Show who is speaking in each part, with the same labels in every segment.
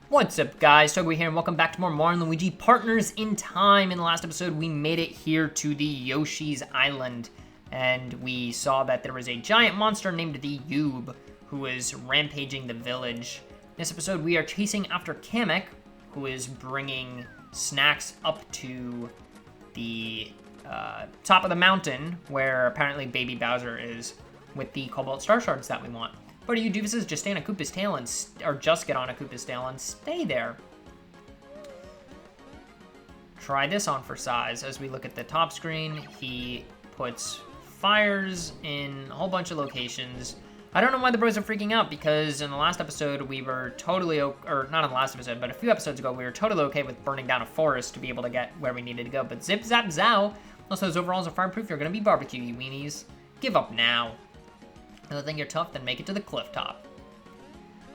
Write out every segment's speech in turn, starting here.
Speaker 1: What's up, guys? Togepi here, and welcome back to more Mario & Luigi Partners in Time. In the last episode, we made it here to the Yoshi's Island, and we saw that there was a giant monster named the Yoob, who is rampaging the village. In this episode, we are chasing after Kamek, who is bringing snacks up to the top of the mountain, where apparently Baby Bowser is, with the Cobalt Star Shards that we want. What do you do? This is just stay on a Koopa's tail or just get on a Koopa's tail and stay there. Try this on for size. As we look at the top screen, he puts fires in a whole bunch of locations. I don't know why the bros are freaking out, because in the last episode we were totally, or not in the last episode, but a few episodes ago, we were totally okay with burning down a forest to be able to get where we needed to go. But zip, zap, zow. Unless those overalls are fireproof, you're gonna be barbecue, you weenies. Give up now. If you think you're tough, then make it to the cliff top.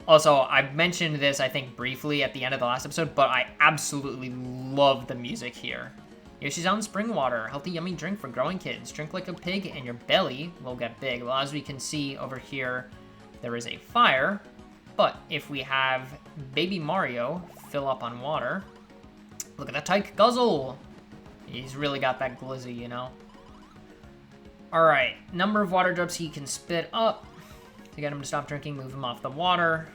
Speaker 1: Also, I mentioned this, I think, briefly at the end of the last episode, but I absolutely love the music here. Yoshi's on spring water, healthy, yummy drink for growing kids. Drink like a pig and your belly will get big. Well, as we can see over here, there is a fire, but if we have Baby Mario fill up on water, look at that tyke guzzle. He's really got that glizzy, you know? Alright, number of water drops he can spit up. To get him to stop drinking, move him off the water.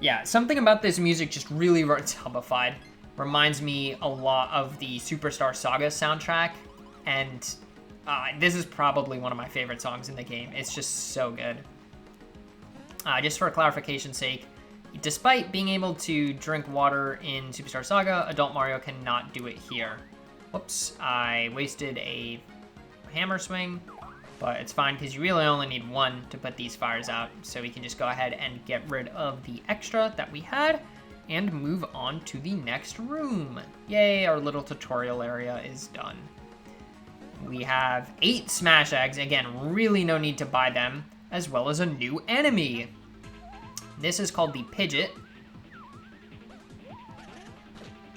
Speaker 1: Yeah, something about this music just really, it's hubbified. Reminds me a lot of the Superstar Saga soundtrack. And this is probably one of my favorite songs in the game. It's just so good. Just for clarification's sake, despite being able to drink water in Superstar Saga, Adult Mario cannot do it here. Whoops, I wasted a hammer swing, but it's fine because you really only need one to put these fires out, so we can just go ahead and get rid of the extra that we had and move on to the next room. Yay, our little tutorial area is done. We have 8 smash eggs, again, really no need to buy them, as well as a new enemy. This is called the Pidgeot.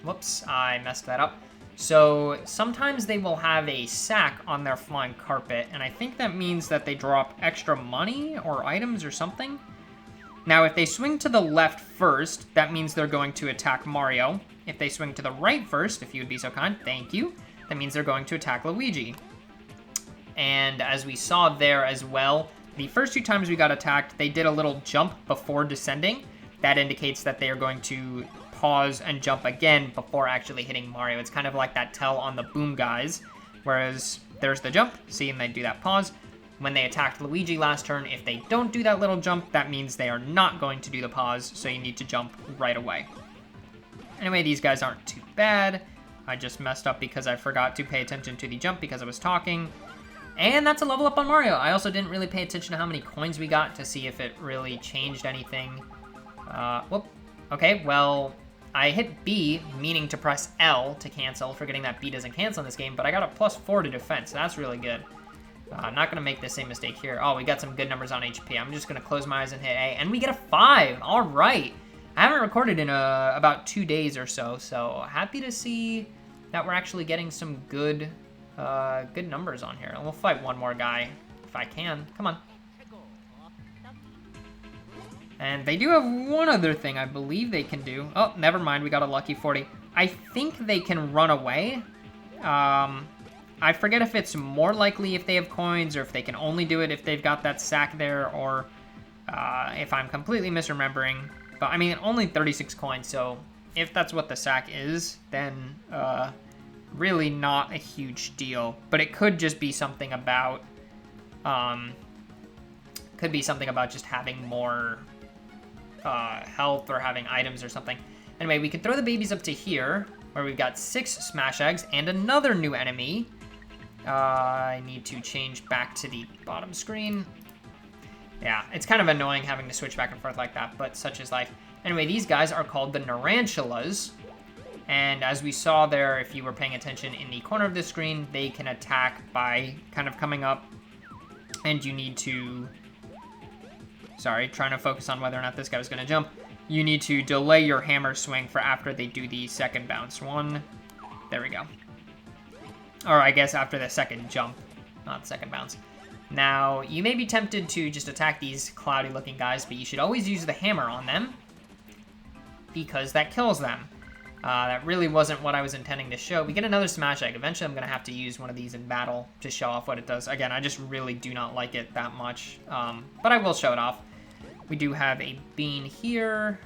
Speaker 1: Whoops, I messed that up. So sometimes they will have a sack on their flying carpet, and I think that means that they drop extra money or items or something. Now, if they swing to the left first, that means they're going to attack Mario. If they swing to the right first, if you would be so kind, thank you, that means they're going to attack Luigi. And as we saw there as well, the first 2 times we got attacked, they did a little jump before descending. That indicates that they are going to pause and jump again before actually hitting Mario. It's kind of like that tell on the Boom guys, whereas there's the jump, see, and they do that pause. When they attacked Luigi last turn, if they don't do that little jump, that means they are not going to do the pause, so you need to jump right away. Anyway, these guys aren't too bad. I just messed up because I forgot to pay attention to the jump because I was talking. And that's a level up on Mario. I also didn't really pay attention to how many coins we got to see if it really changed anything. Whoop. Okay, well, I hit B, meaning to press L to cancel, forgetting that B doesn't cancel in this game, but I got a +4 to defense, so that's really good. I'm not going to make the same mistake here. Oh, we got some good numbers on HP. I'm just going to close my eyes and hit A, and we get a 5! All right! I haven't recorded in about 2 days or so, so happy to see that we're actually getting some good numbers on here. And we'll fight one more guy, if I can. Come on. And they do have one other thing I believe they can do. Oh, never mind. We got a lucky 40. I think they can run away. I forget if it's more likely if they have coins or if they can only do it if they've got that sack there, or if I'm completely misremembering. But, I mean, only 36 coins, so if that's what the sack is, then really not a huge deal. But it could just be something about... just having more... health or having items or something. Anyway, we can throw the babies up to here, where we've got 6 smash eggs and another new enemy. I need to change back to the bottom screen. Yeah, it's kind of annoying having to switch back and forth like that, but such is life. Anyway, these guys are called the Narantulas, and as we saw there, if you were paying attention in the corner of the screen, they can attack by kind of coming up, and you need to... Sorry, trying to focus on whether or not this guy was going to jump. You need to delay your hammer swing for after they do the second bounce. 1, there we go. Or I guess after the second jump, not second bounce. Now, you may be tempted to just attack these cloudy looking guys, but you should always use the hammer on them. because that kills them. That really wasn't what I was intending to show. We get another Smash Egg. Eventually, I'm going to have to use one of these in battle to show off what it does. Again, I just really do not like it that much, but I will show it off. We do have a bean here.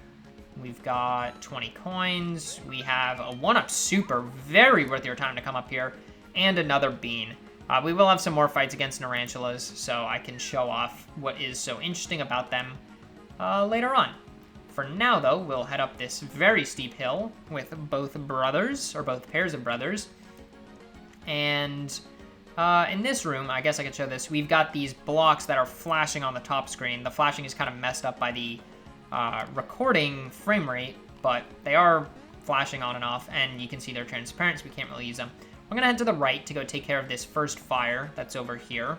Speaker 1: We've got 20 coins. We have a 1-up super, very worth your time to come up here, and another bean. We will have some more fights against Narantulas, so I can show off what is so interesting about them later on. For now, though, we'll head up this very steep hill with both brothers, or both pairs of brothers. And in this room, I guess I could show this, we've got these blocks that are flashing on the top screen. The flashing is kind of messed up by the recording frame rate, but they are flashing on and off, and you can see they're transparent, so we can't really use them. I'm going to head to the right to go take care of this first fire that's over here.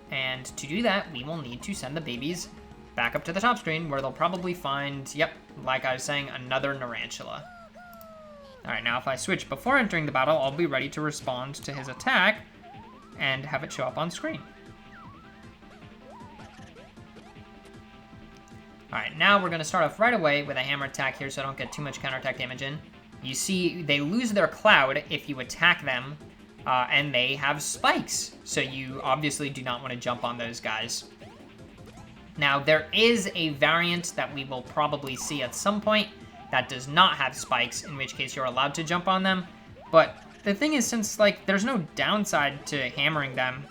Speaker 1: And to do that, we will need to send the babies back up to the top screen, where they'll probably find, yep, like I was saying, another Narantula. Alright, now if I switch before entering the battle, I'll be ready to respond to his attack and have it show up on screen. Alright, now we're going to start off right away with a hammer attack here so I don't get too much counterattack damage in. You see, they lose their cloud if you attack them, and they have spikes, so you obviously do not want to jump on those guys. Now, there is a variant that we will probably see at some point that does not have spikes, in which case you're allowed to jump on them. But the thing is, since, like, there's no downside to hammering them,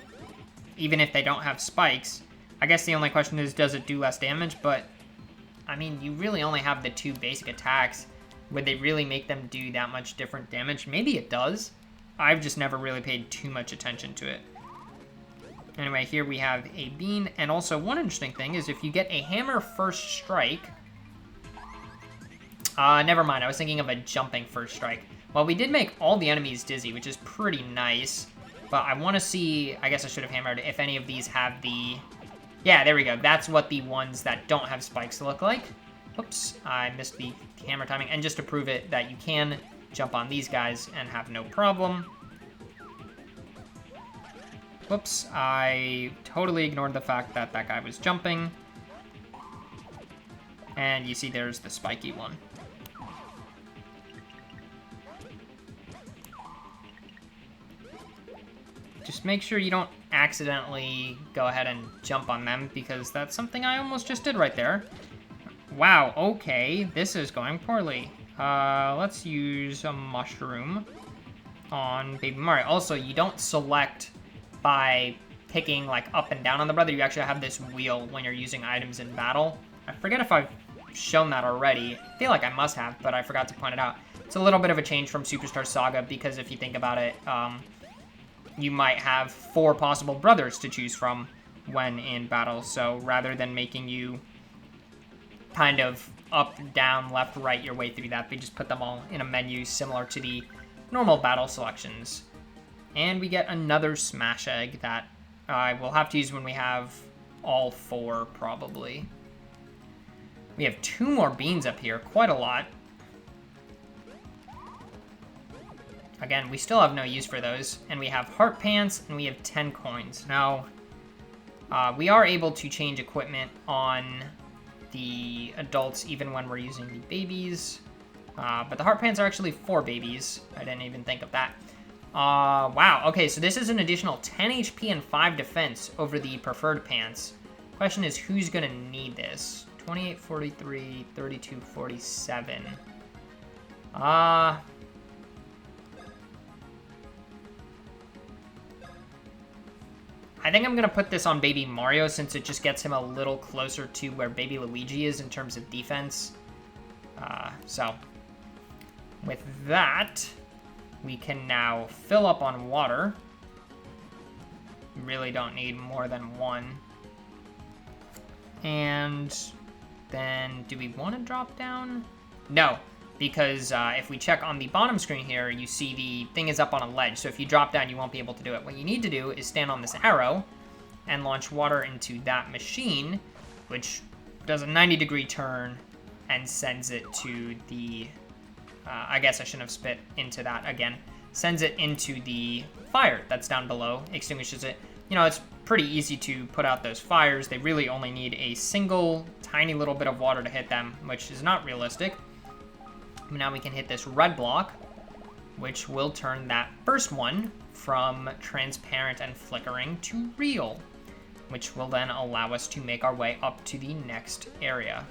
Speaker 1: even if they don't have spikes, I guess the only question is, does it do less damage? But, I mean, you really only have the 2 basic attacks. Would they really make them do that much different damage? Maybe it does. I've just never really paid too much attention to it. Anyway, here we have a bean, and also one interesting thing is if you get a hammer first strike... never mind, I was thinking of a jumping first strike. Well, we did make all the enemies dizzy, which is pretty nice, but I want to see... I guess I should have hammered if any of these have the... Yeah, there we go. That's what the ones that don't have spikes look like. Oops, I missed the hammer timing. And just to prove it, that you can jump on these guys and have no problem. Whoops, I totally ignored the fact that that guy was jumping. And you see there's the spiky one. Just make sure you don't accidentally go ahead and jump on them, because that's something I almost just did right there. Wow, okay, this is going poorly. Let's use a mushroom on Baby Mario. Also, you don't select by picking like up and down on the brother. You actually have this wheel when you're using items in battle. I forget if I've shown that already. I feel like I must have, but I forgot to point it out. It's a little bit of a change from Superstar Saga, because if you think about it, you might have 4 possible brothers to choose from when in battle. So rather than making you kind of up, down, left, right your way through that, we just put them all in a menu similar to the normal battle selections. And we get another Smash Egg that I will have to use when we have all 4, probably. We have 2 more beans up here, quite a lot. Again, we still have no use for those. And we have Heart Pants, and we have 10 coins. Now, we are able to change equipment on the adults even when we're using the babies. But the Heart Pants are actually for babies. I didn't even think of that. Wow, okay, so this is an additional 10 HP and 5 defense over the preferred pants. Question is, who's gonna need this? 28, 43, 32, 47. I think I'm gonna put this on Baby Mario, since it just gets him a little closer to where Baby Luigi is in terms of defense. So, with that, we can now fill up on water. We really don't need more than 1. And then, do we want to drop down? No, because if we check on the bottom screen here, you see the thing is up on a ledge. So if you drop down, you won't be able to do it. What you need to do is stand on this arrow and launch water into that machine, which does a 90-degree turn and sends it to the... I guess I shouldn't have spit into that again. Sends it into the fire that's down below, extinguishes it. You know, it's pretty easy to put out those fires. They really only need a single tiny little bit of water to hit them, which is not realistic. Now we can hit this red block, which will turn that first one from transparent and flickering to real, which will then allow us to make our way up to the next area.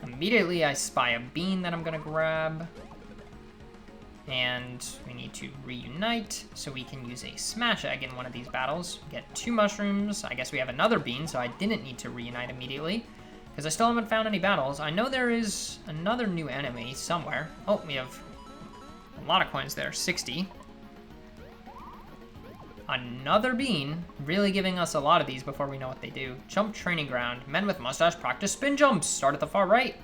Speaker 1: Immediately I spy a bean that I'm gonna grab, and we need to reunite, so we can use a smash egg in one of these battles. Get 2 mushrooms. I guess we have another bean, so I didn't need to reunite immediately, because I still haven't found any battles. I know there is another new enemy somewhere. Oh, we have a lot of coins there, 60. Another bean, really giving us a lot of these before we know what they do. Jump training ground. Men with mustache practice spin jumps. Start at the far right.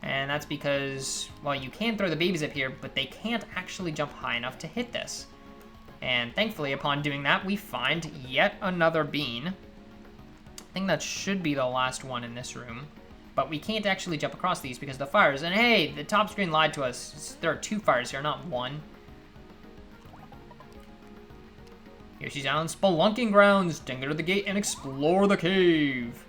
Speaker 1: And that's because, well, you can throw the babies up here, but they can't actually jump high enough to hit this. And thankfully, upon doing that, we find yet another bean. I think that should be the last one in this room. But we can't actually jump across these because of the fires. And hey, the top screen lied to us. There are 2 fires here, not 1. Yoshi's Island spelunking grounds. Dingo to the gate and explore the cave.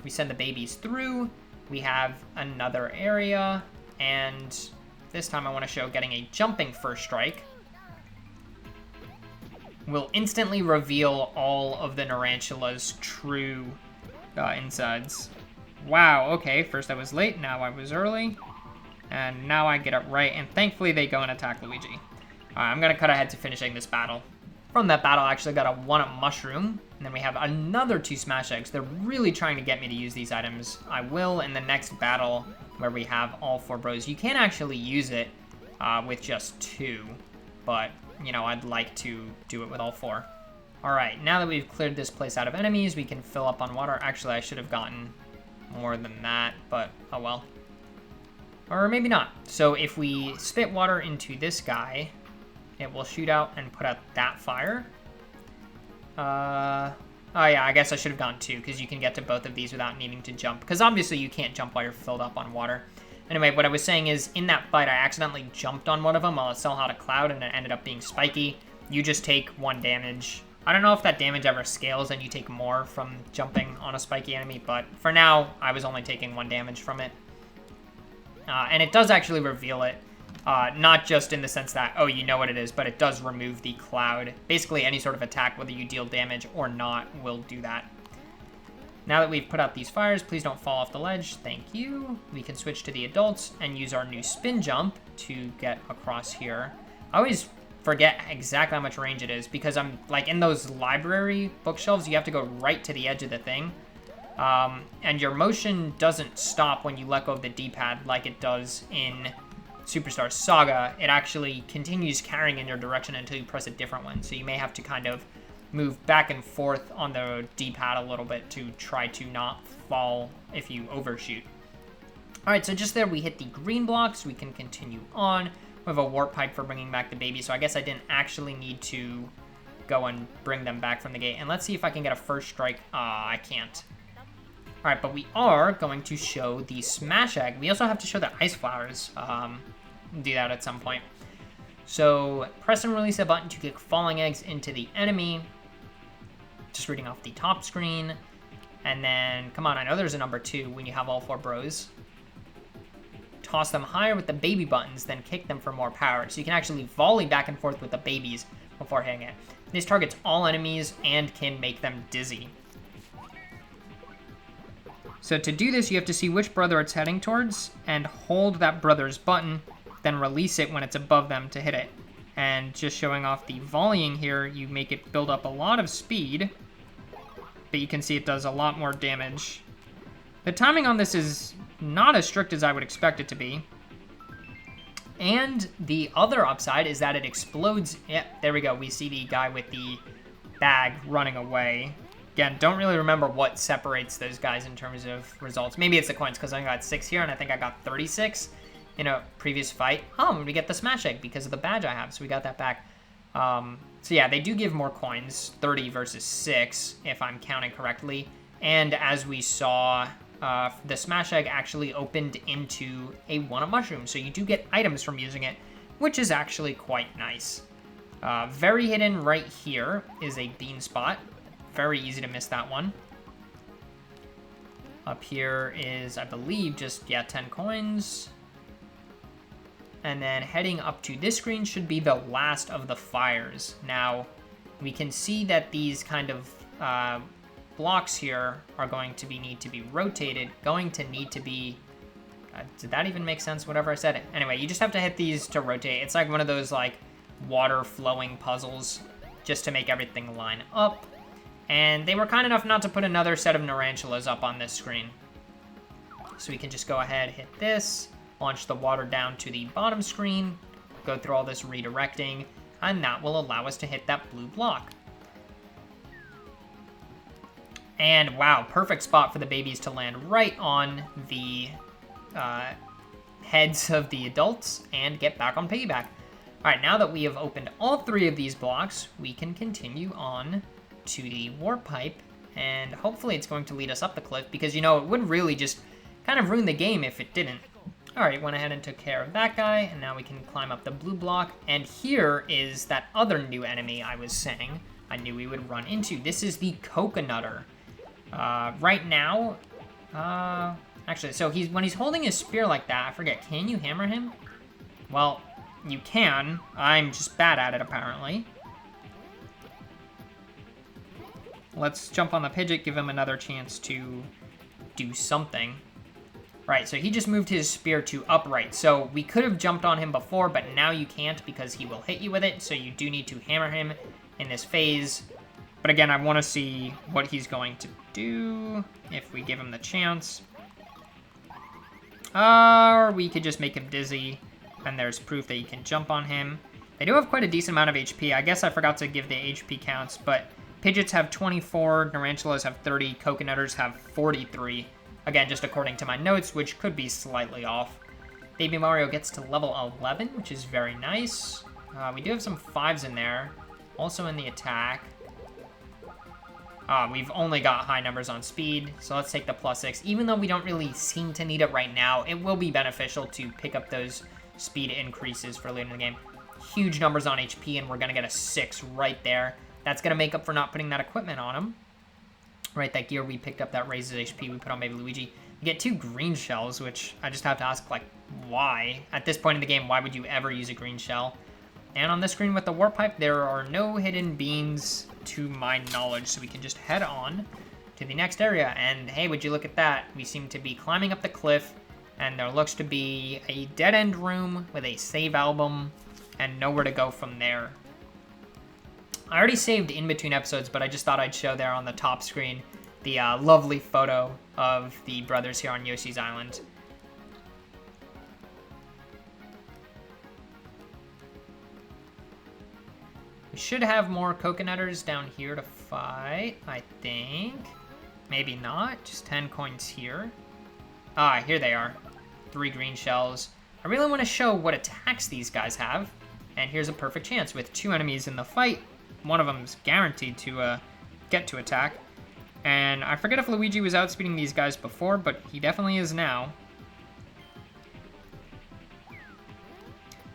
Speaker 1: We send the babies through. We have another area. And this time I want to show getting a jumping first strike will instantly reveal all of the Narantula's true insides. Wow, okay, first I was late, now I was early. And now I get it right, and thankfully they go and attack Luigi. Alright, I'm gonna cut ahead to finishing this battle. From that battle, I actually got a 1-up mushroom, and then we have another 2 smash eggs. They're really trying to get me to use these items. I will in the next battle where we have all 4 bros. You can actually use it with just 2, but, you know, I'd like to do it with all 4. Alright, now that we've cleared this place out of enemies, we can fill up on water. Actually, I should have gotten more than that, but oh well. Or maybe not. So if we spit water into this guy, it will shoot out and put out that fire. Oh yeah, I guess I should have gone 2, because you can get to both of these without needing to jump. Because obviously you can't jump while you're filled up on water. Anyway, what I was saying is, in that fight, I accidentally jumped on one of them while it still had a cloud, and it ended up being spiky. You just take 1 damage. I don't know if that damage ever scales and you take more from jumping on a spiky enemy, but for now, I was only taking 1 damage from it. And it does actually reveal it. Not just in the sense that, oh, you know what it is, but it does remove the cloud. Basically, any sort of attack, whether you deal damage or not, will do that. Now that we've put out these fires, please don't fall off the ledge. Thank you. We can switch to the adults and use our new spin jump to get across here. I always forget exactly how much range it is because I'm, like, in those library bookshelves, you have to go right to the edge of the thing. And your motion doesn't stop when you let go of the D-pad like it does in Superstar Saga. It actually continues carrying in your direction until you press a different one. So you may have to kind of move back and forth on the D-pad a little bit to try to not fall if you overshoot. Alright, so just there we hit the green blocks. We can continue on. We have a warp pipe for bringing back the baby, so I guess I didn't actually need to go and bring them back from the gate. And let's see if I can get a first strike. I can't. Alright, but we are going to show the smash egg. We also have to show the ice flowers. Do that at some point. So press and release a button to kick falling eggs into the enemy. Just reading off the top screen. And then, come on, I know there's a number 2 when you have all 4 bros. Toss them higher with the baby buttons, then kick them for more power. So you can actually volley back and forth with the babies before hitting it. This targets all enemies and can make them dizzy. So to do this, you have to see which brother it's heading towards and hold that brother's button, then release it when it's above them to hit it. And just showing off the volleying here, you make it build up a lot of speed, but you can see it does a lot more damage. The timing on this is not as strict as I would expect it to be. And the other upside is that it explodes. Yeah, there we go. We see the guy with the bag running away. Again, don't really remember what separates those guys in terms of results. Maybe it's the coins, because I got 6 here, and I think I got 36 in a previous fight. Oh, we get the smash egg because of the badge I have, so we got that back. So yeah, they do give more coins, 30 versus 6, if I'm counting correctly. And as we saw, the smash egg actually opened into a 1-up mushroom, so you do get items from using it, which is actually quite nice. Very hidden right here is a bean spot. Very easy to miss that one. Up here is, I believe, just, yeah, 10 coins. And then heading up to this screen should be the last of the fires. Now, we can see that these kind of blocks here are going to need to be rotated. Going to need to be... did that even make sense, whatever I said? Anyway, you just have to hit these to rotate. It's like one of those, like, water-flowing puzzles just to make everything line up. And they were kind enough not to put another set of Narantulas up on this screen. So we can just go ahead, hit this, launch the water down to the bottom screen, go through all this redirecting, and that will allow us to hit that blue block. And wow, perfect spot for the babies to land right on the heads of the adults and get back on piggyback. All right, now that we have opened all 3 of these blocks, we can continue on to the warp pipe, and hopefully it's going to lead us up the cliff, because, you know, it would really just kind of ruin the game if it didn't. All right, went ahead and took care of that guy, and now we can climb up the blue block, and here is that other new enemy I was saying I knew we would run into. This is the Coconutter. Right now, actually, so when he's holding his spear like that, I forget, can you hammer him? Well, you can. I'm just bad at it, apparently. Let's jump on the Pidgeot, give him another chance to do something. Right, so he just moved his spear to upright. So we could have jumped on him before, but now you can't because he will hit you with it. So you do need to hammer him in this phase. But again, I want to see what he's going to do if we give him the chance. Or we could just make him dizzy, and there's proof that you can jump on him. They do have quite a decent amount of HP. I guess I forgot to give the HP counts, but Pidgeots have 24, Narantulas have 30, Coconutters have 43. Again, just according to my notes, which could be slightly off. Baby Mario gets to level 11, which is very nice. We do have some 5s in there. Also in the attack. We've only got high numbers on speed, so let's take the +6. Even though we don't really seem to need it right now, it will be beneficial to pick up those speed increases for later in the game. Huge numbers on HP, and we're going to get a 6 right there. That's going to make up for not putting that equipment on him. Right, that gear we picked up that raises HP we put on Baby Luigi. You get 2 green shells, which I just have to ask, like, why? At this point in the game, why would you ever use a green shell? And on this screen with the warp pipe, there are no hidden beans to my knowledge, so we can just head on to the next area. And hey, would you look at that? We seem to be climbing up the cliff, and there looks to be a dead-end room with a save album and nowhere to go from there. I already saved in between episodes, but I just thought I'd show there on the top screen the lovely photo of the brothers here on Yoshi's Island. We should have more Coconutters down here to fight, I think. Maybe not, just 10 coins here. Ah, here they are. 3 green shells. I really want to show what attacks these guys have. And here's a perfect chance. With 2 enemies in the fight, one of them's guaranteed to get to attack. And I forget if Luigi was outspeeding these guys before, but he definitely is now.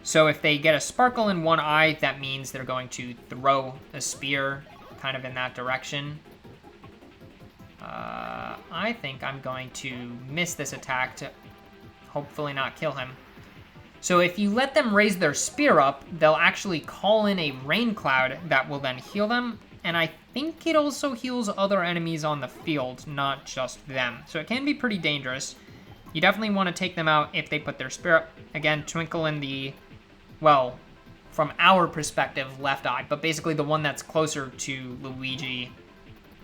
Speaker 1: So if they get a sparkle in one eye, that means they're going to throw a spear kind of in that direction. I think I'm going to miss this attack to hopefully not kill him. So if you let them raise their spear up, they'll actually call in a rain cloud that will then heal them. And I think it also heals other enemies on the field, not just them. So it can be pretty dangerous. You definitely want to take them out if they put their spear up. Again, twinkle in the, well, from our perspective, left eye. But basically the one that's closer to Luigi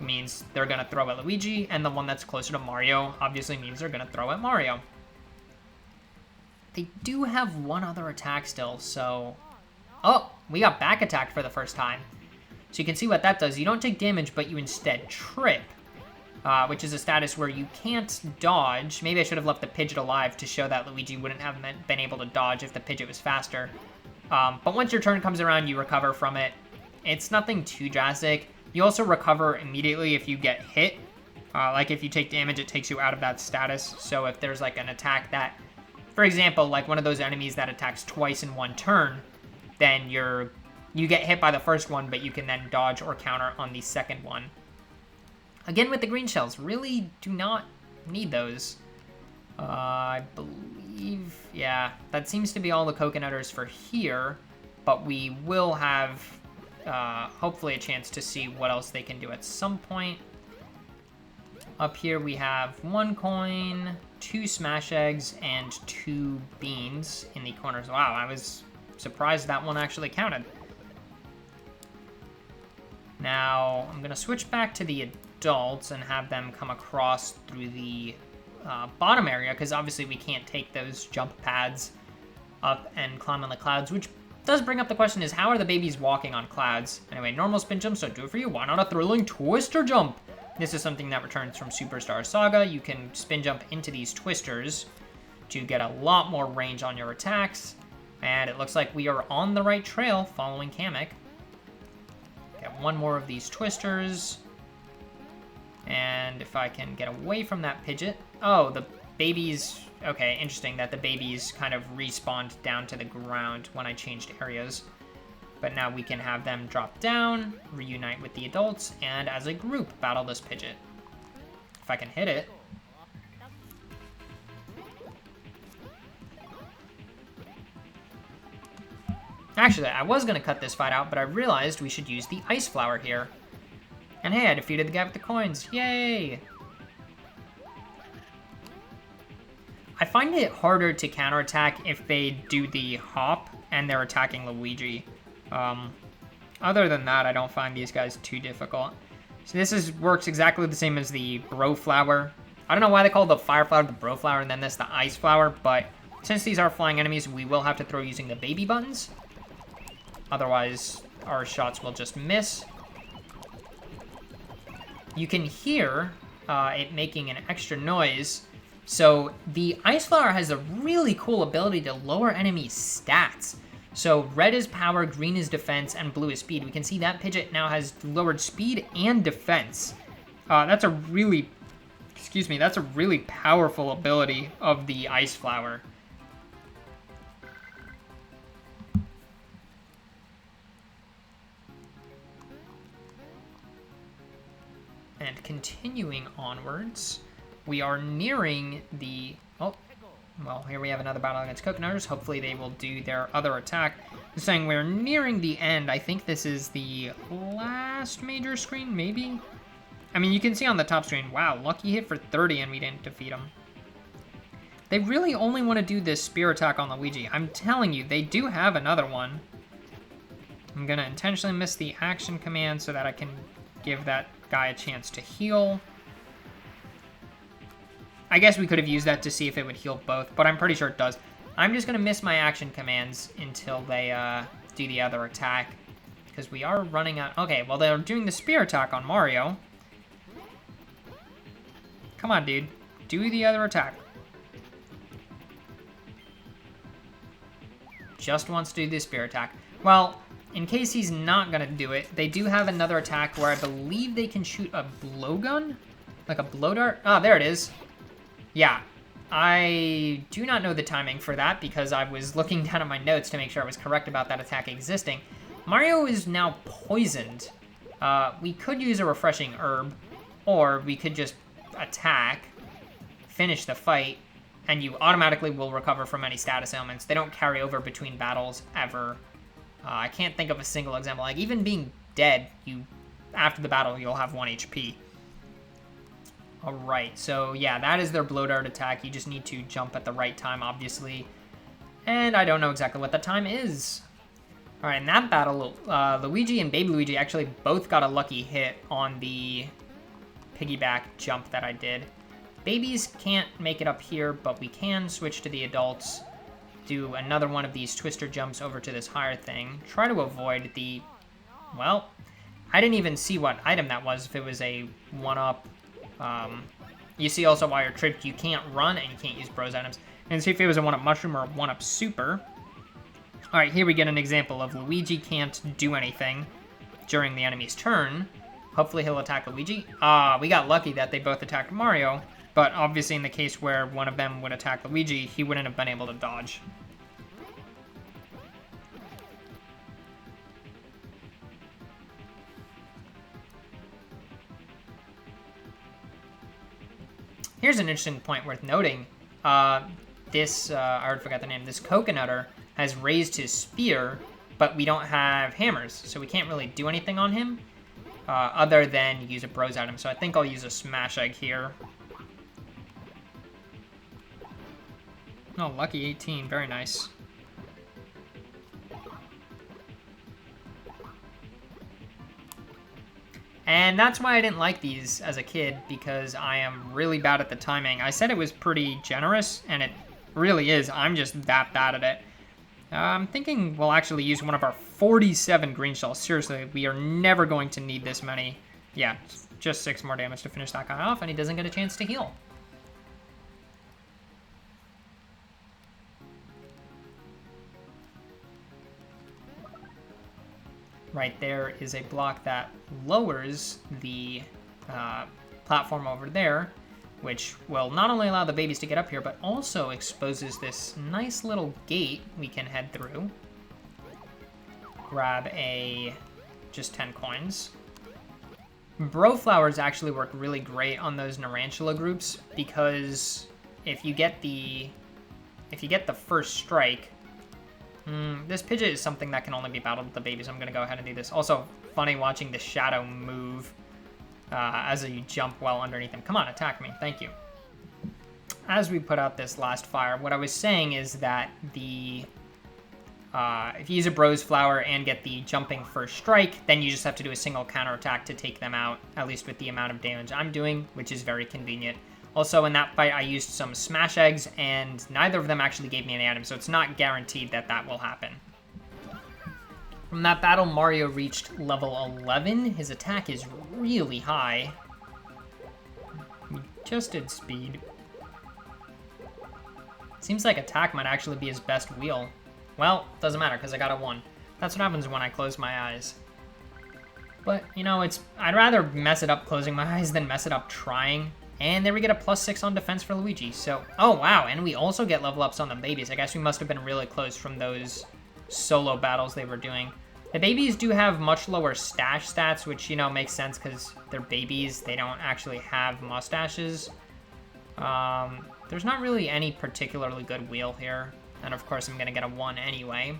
Speaker 1: means they're going to throw at Luigi. And the one that's closer to Mario obviously means they're going to throw at Mario. They do have one other attack still, so... Oh, we got back attacked for the first time. So you can see what that does. You don't take damage, but you instead trip, which is a status where you can't dodge. Maybe I should have left the Pidgeot alive to show that Luigi wouldn't have been able to dodge if the Pidgeot was faster. But once your turn comes around, you recover from it. It's nothing too drastic. You also recover immediately if you get hit. Like if you take damage, it takes you out of that status. So if there's like an attack that... For example, like one of those enemies that attacks twice in one turn, then you're you get hit by the first one, but you can then dodge or counter on the second one. Again, with the green shells, really do not need those. I believe, yeah, that seems to be all the coconutters for here, but we will have, hopefully, a chance to see what else they can do at some point. Up here we have 1 coin, 2 smash eggs, and 2 beans in the corners. Wow, I was surprised that one actually counted. Now, I'm going to switch back to the adults and have them come across through the bottom area, because obviously we can't take those jump pads up and climb on the clouds, which does bring up the question is, how are the babies walking on clouds? Anyway, normal spin jumps don't do it for you. Why not a thrilling twister jump? This is something that returns from Superstar Saga. You can spin jump into these twisters to get a lot more range on your attacks. And it looks like we are on the right trail following Kamek. Get 1 more of these twisters. And if I can get away from that Pidgeot. Oh, the babies. Okay, interesting that the babies kind of respawned down to the ground when I changed areas. But now we can have them drop down, reunite with the adults, and as a group, battle this Pidgeot. If I can hit it. Actually, I was going to cut this fight out, but I realized we should use the Ice Flower here. And hey, I defeated the guy with the coins. Yay! I find it harder to counterattack if they do the hop and they're attacking Luigi. Other than that, I don't find these guys too difficult. So this works exactly the same as the Bro Flower. I don't know why they call the Fire Flower the Bro Flower and then this the Ice Flower, but since these are flying enemies, we will have to throw using the baby buttons. Otherwise, our shots will just miss. You can hear it making an extra noise. So the Ice Flower has a really cool ability to lower enemy stats. So red is power, green is defense, and blue is speed. We can see that Pidgeot now has lowered speed and defense. That's a really powerful ability of the Ice Flower. And continuing onwards, we are nearing the... Oh, well, here we have another battle against Coconutters. Hopefully they will do their other attack. I'm saying we're nearing the end. I think this is the last major screen, maybe? I mean, you can see on the top screen, wow, Lucky hit for 30 and we didn't defeat him. They really only want to do this spear attack on Luigi. I'm telling you, they do have another one. I'm going to intentionally miss the action command so that I can give that guy a chance to heal. I guess we could have used that to see if it would heal both, but I'm pretty sure it does. I'm just going to miss my action commands until they do the other attack, because we are running out. Okay, well, they're doing the spear attack on Mario. Come on, dude. Do the other attack. Just wants to do the spear attack. Well, in case he's not going to do it, they do have another attack where I believe they can shoot a blowgun? Like a blow dart? Ah, there it is. Yeah, I do not know the timing for that because I was looking down at my notes to make sure I was correct about that attack existing. Mario is now poisoned. We could use a refreshing herb, or we could just attack, finish the fight, and you automatically will recover from any status ailments. They don't carry over between battles ever. I can't think of a single example. Like, even being dead, after the battle, you'll have 1 HP. Alright, so yeah, that is their blow dart attack. You just need to jump at the right time, obviously. And I don't know exactly what the time is. Alright, in that battle, Luigi and Baby Luigi actually both got a lucky hit on the piggyback jump that I did. Babies can't make it up here, but we can switch to the adults, do another one of these twister jumps over to this higher thing, try to avoid the... Well, I didn't even see what item that was, if it was a 1-up. You see also while you're tripped, you can't run and you can't use bros items. And see if it was a 1-up mushroom or a 1-up super. Alright, here we get an example of Luigi can't do anything during the enemy's turn. Hopefully he'll attack Luigi. We got lucky that they both attacked Mario, but obviously in the case where one of them would attack Luigi, he wouldn't have been able to dodge. here's an interesting point worth noting. This, I already forgot the name, this Coconutter has raised his spear, but we don't have hammers, so we can't really do anything on him other than use a bros item. So I think I'll use a Smash Egg here. Oh, lucky 18, very nice. And that's why I didn't like these as a kid, because I am really bad at the timing. I said it was pretty generous, and it really is. I'm just that bad at it. I'm thinking we'll actually use one of our 47 green shells. Seriously, we are never going to need this many. Yeah, just 6 more damage to finish that guy off, and he doesn't get a chance to heal. Right there is a block that lowers the platform over there, which will not only allow the babies to get up here, but also exposes this nice little gate we can head through. Grab just 10 coins. Bro flowers actually work really great on those Narantula groups, because if you get the first strike, this Pidgeot is something that can only be battled with the babies. I'm going to go ahead and do this. Also, funny watching the shadow move as you jump well underneath him. Come on, attack me. Thank you. As we put out this last fire, what I was saying is that if you use a Bros Flower and get the jumping first strike, then you just have to do a single counterattack to take them out, at least with the amount of damage I'm doing, which is very convenient. Also, in that fight, I used some Smash Eggs, and neither of them actually gave me any items, so it's not guaranteed that that will happen. From that battle, Mario reached level 11. His attack is really high. He just did speed. Seems like attack might actually be his best wheel. Well, doesn't matter, because I got a 1. That's what happens when I close my eyes. But, you know, I'd rather mess it up closing my eyes than mess it up trying. And there we get a +6 on defense for Luigi. So, oh wow, and we also get level ups on the babies. I guess we must have been really close from those solo battles they were doing. The babies do have much lower stash stats, which, you know, makes sense because they're babies. They don't actually have mustaches. There's not really any particularly good wheel here. And of course, I'm going to get a 1 anyway.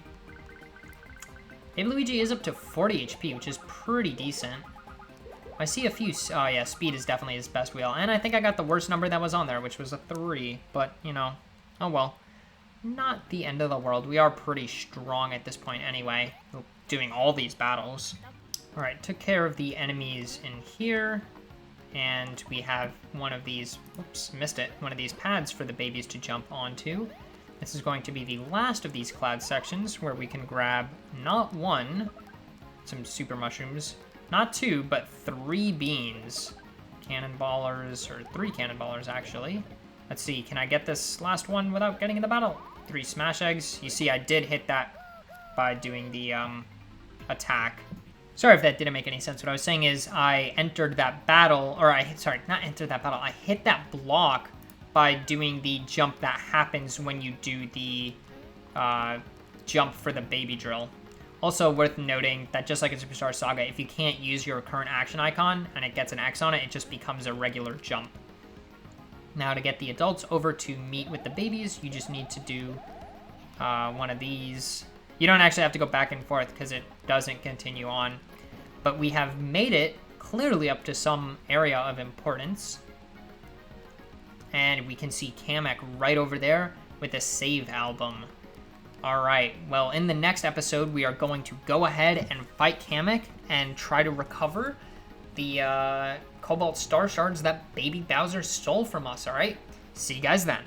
Speaker 1: Baby Luigi is up to 40 HP, which is pretty decent. I see a few... Oh, yeah, speed is definitely his best wheel. And I think I got the worst number that was on there, which was a 3. But, you know, oh well. Not the end of the world. We are pretty strong at this point anyway, doing all these battles. All right, took care of the enemies in here. And we have one of these... Oops, missed it. One of these pads for the babies to jump onto. This is going to be the last of these cloud sections, where we can grab not 1, some super mushrooms, not 2, but 3 beans. Cannonballers, or 3 cannonballers, actually. Let's see, can I get this last one without getting in the battle? 3 Smash Eggs. You see, I did hit that by doing the attack. Sorry if that didn't make any sense. What I was saying is I entered that battle, or sorry, not entered that battle. I hit that block by doing the jump that happens when you do the jump for the baby drill. Also worth noting that just like in Superstar Saga, if you can't use your current action icon and it gets an X on it, it just becomes a regular jump. Now to get the adults over to meet with the babies, you just need to do one of these. You don't actually have to go back and forth because it doesn't continue on. But we have made it clearly up to some area of importance. And we can see Kamek right over there with a save album. Alright, well, in the next episode, we are going to go ahead and fight Kamek and try to recover the Cobalt Star Shards that Baby Bowser stole from us, alright? See you guys then.